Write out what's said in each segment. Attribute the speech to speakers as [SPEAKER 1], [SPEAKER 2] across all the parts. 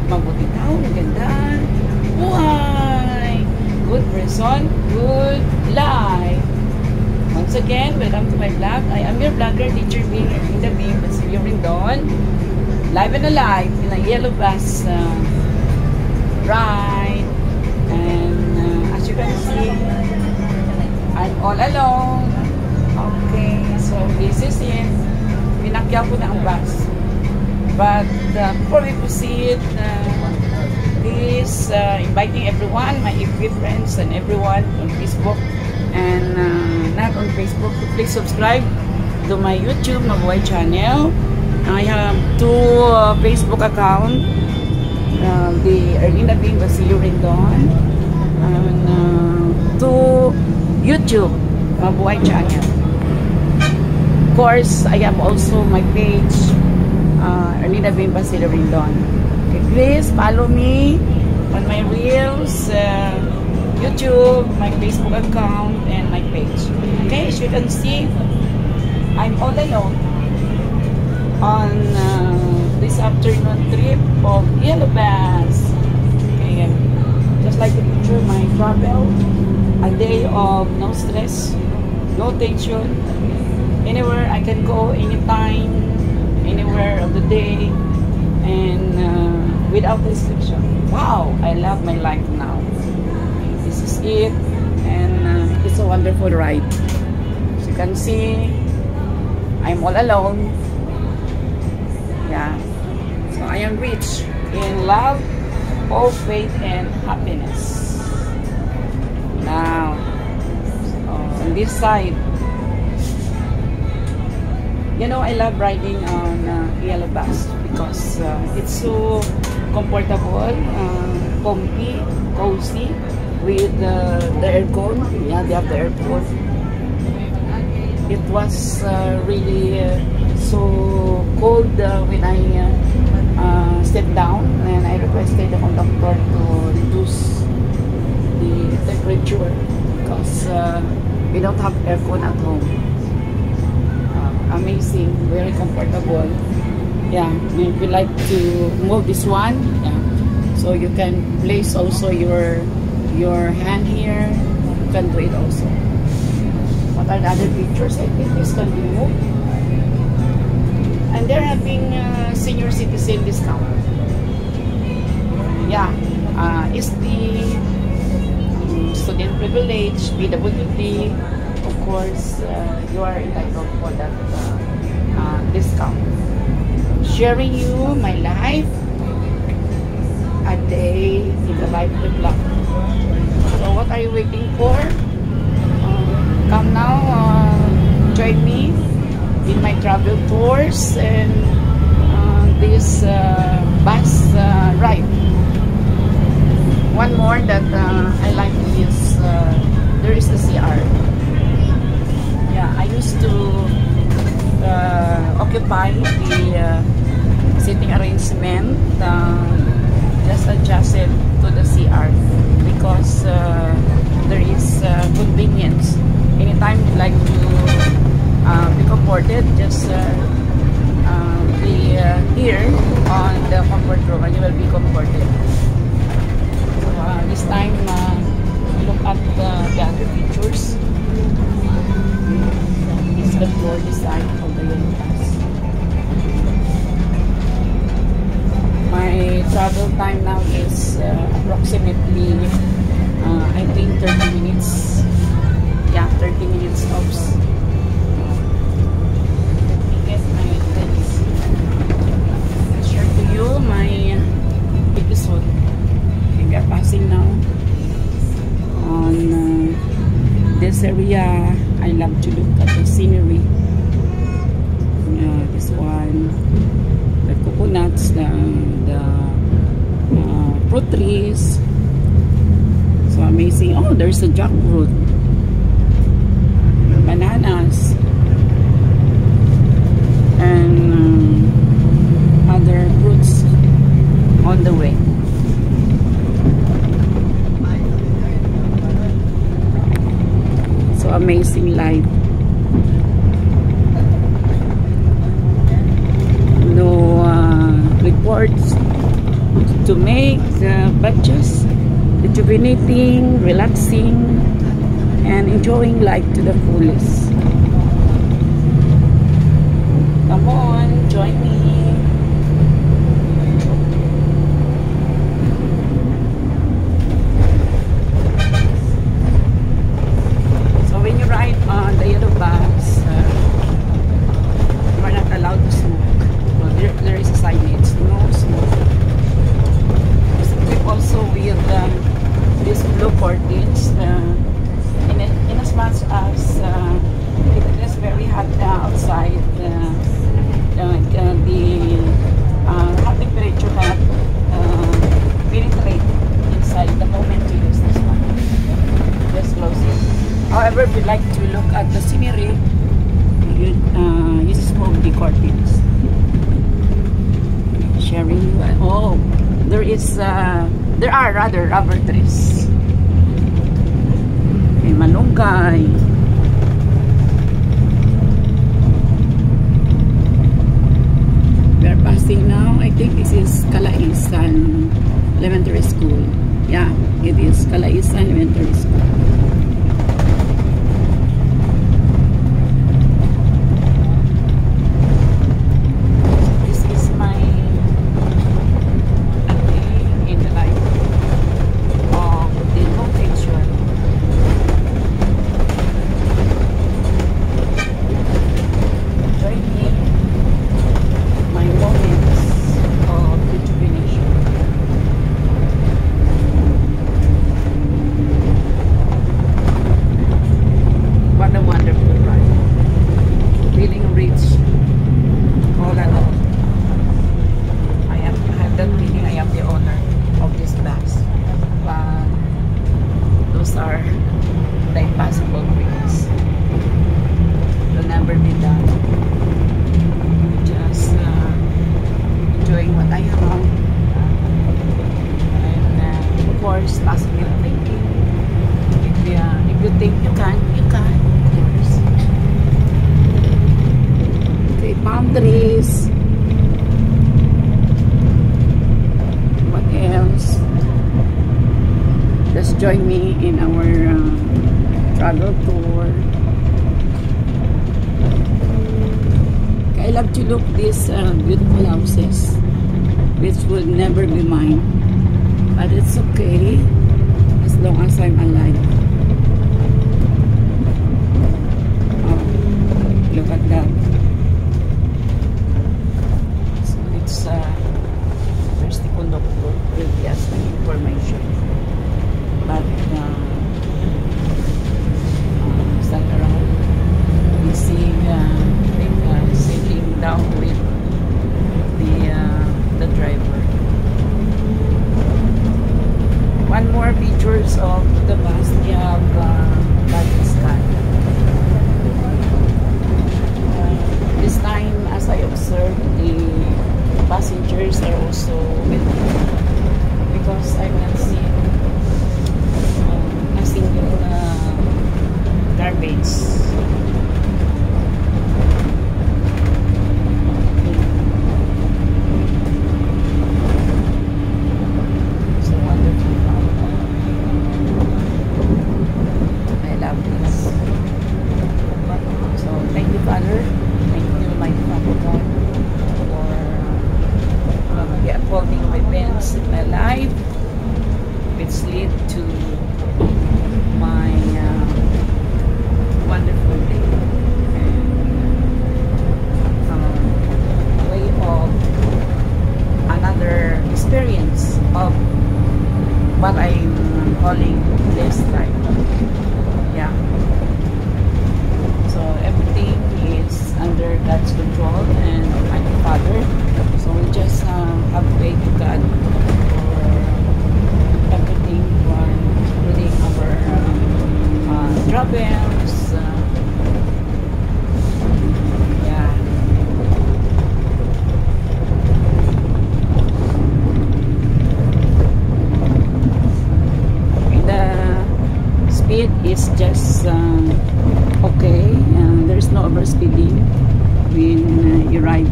[SPEAKER 1] mabuti tao, magandang buhay. Good person, good life. Once again, welcome to my vlog. I am your vlogger, teacher Bing, in the Bing, Basilio Rindon. Live and alive in a yellow bus ride. And as you can see, I'm all alone. Okay, so this is it. Pinakyaw ko na ang bus. But before we proceed, please inviting everyone, my FB friends and everyone on Facebook and not on Facebook, to please subscribe to my YouTube Mabuhay channel. I have two Facebook accounts, the Erlinda Bing Basilio Rindon, and two YouTube Mabuhay channel. Of course, I have also my page, Erlinda Bing Basilio Rindon. Okay, please follow me on my reels, YouTube, my Facebook account, and my page. Okay, as you can see, I'm all alone on this afternoon trip of Yellow Bus. Okay, just like the picture, my travel, a day of no stress, no tension. Anywhere I can go, anytime, anywhere of the day, and without restriction. Wow, I love my life now. This is it, and it's a wonderful ride. As you can see, I'm all alone. Yeah, so I am rich in love, hope, faith, and happiness. Now, on this side, you know, I love riding on Yellow Bus because it's so comfortable, comfy, cozy, with the aircon. Yeah, they have the aircon. It was really so cold when I sat down, and I requested the conductor to reduce the temperature because we don't have aircon at home. Amazing, very comfortable. Yeah, if you like to move this one, yeah, so you can place also your hand here. You can do it also. What are the other features? I think this can be moved. And they're having senior citizen discount. Yeah, it's the student privilege, PWD. Of course, you are entitled for that discount. Sharing you my life, a day in the life of the vlog. So what are you waiting for? Come now, join me in my travel tours and this bus ride. One more that I like is there is a CR. Yeah, I used to occupy the seating arrangement, just adjusted to the CR because there is convenience. Anytime you like to be comforted, just be here on the comfort room and you will be comforted. So this time, look at the other features. It's the floor design of the Yellow Bus. My travel time now is approximately, I think 30 minutes. Yeah, 30 minutes stops. I'll share to you my episode. We are passing now on this area. I love to look at the scenery. This one, the coconuts, the fruit trees. So amazing. Oh, there's a jackfruit, bananas, and other fruits on the way. So amazing life. No reports to make the batches rejuvenating, relaxing, and enjoying life to the fullest. Come on, join me. So when you ride on the yellow bus, you are not allowed to smoke. Well, there is a signage, no smoke. Also with these blue curtains, in as much as it is very hot outside, the hot temperature cannot penetrate inside the moment you use this one. Just close it. However, if you like to look at the scenery, you just move the curtains. Sharing. Oh, there are rather rubber trees. Okay, malunggay. We are passing now. I think this is Calaisan Elementary School. Yeah, it is Calaisan Elementary School. Trees. What else? Just join me in our travel tour. I love to look these beautiful houses, which would never be mine, but it's okay as long as I'm alive. Oh, look at that. There's the conductor will be asking information, but stand around. We see sitting down with the driver. One more features of the bus, we have light sky. This time, as I observed, the passengers are also with me, because I'm not seeing a single garbage. So wonderful. I love this. So thank you, Father. Thank you, my Father God, unfolding of events in my life which lead to my wonderful day, and way of another experience of what I'm calling this life. Yeah. So everything is under God's control and Almighty Father. So we just have faith in God for everything, including our travels. Yeah. And the speed is just okay. There's no overspeeding when you ride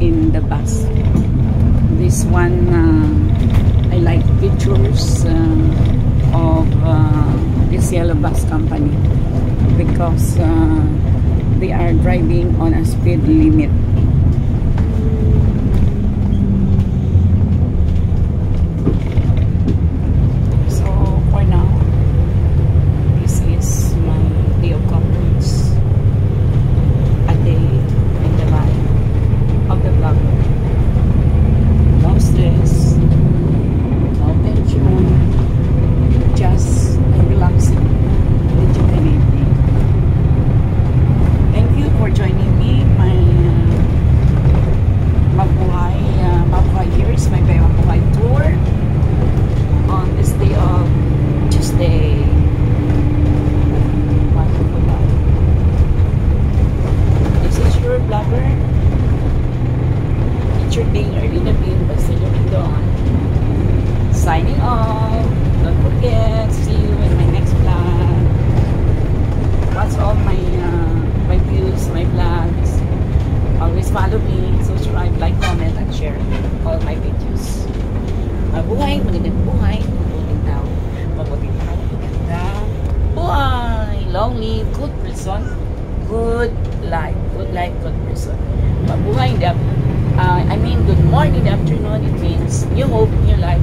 [SPEAKER 1] in the bus. This this one, I like pictures of this yellow bus company because they are driving on a speed limit. So for now, this is my day of comforts, a day in the life of the vlogger. No stress, no tension, just relaxing, rejuvenating. Thank you for joining me, my Mabuhay Years, my Mabuhay tour on this day of Tuesday. Wonderful life. This is your vlogger. Teacher being early na being, but still looking on. Signing off. Don't forget, see you in my next vlog. Watch all my views, my vlogs. Always follow me, subscribe, like, comment, and share all my videos. Mabuhay, magandang buhay, mabuting tao, mabuting tao, magandang buhay. Long live, good person, good life, good person. Mabuhay, I mean, good morning, afternoon, it means new hope, new life.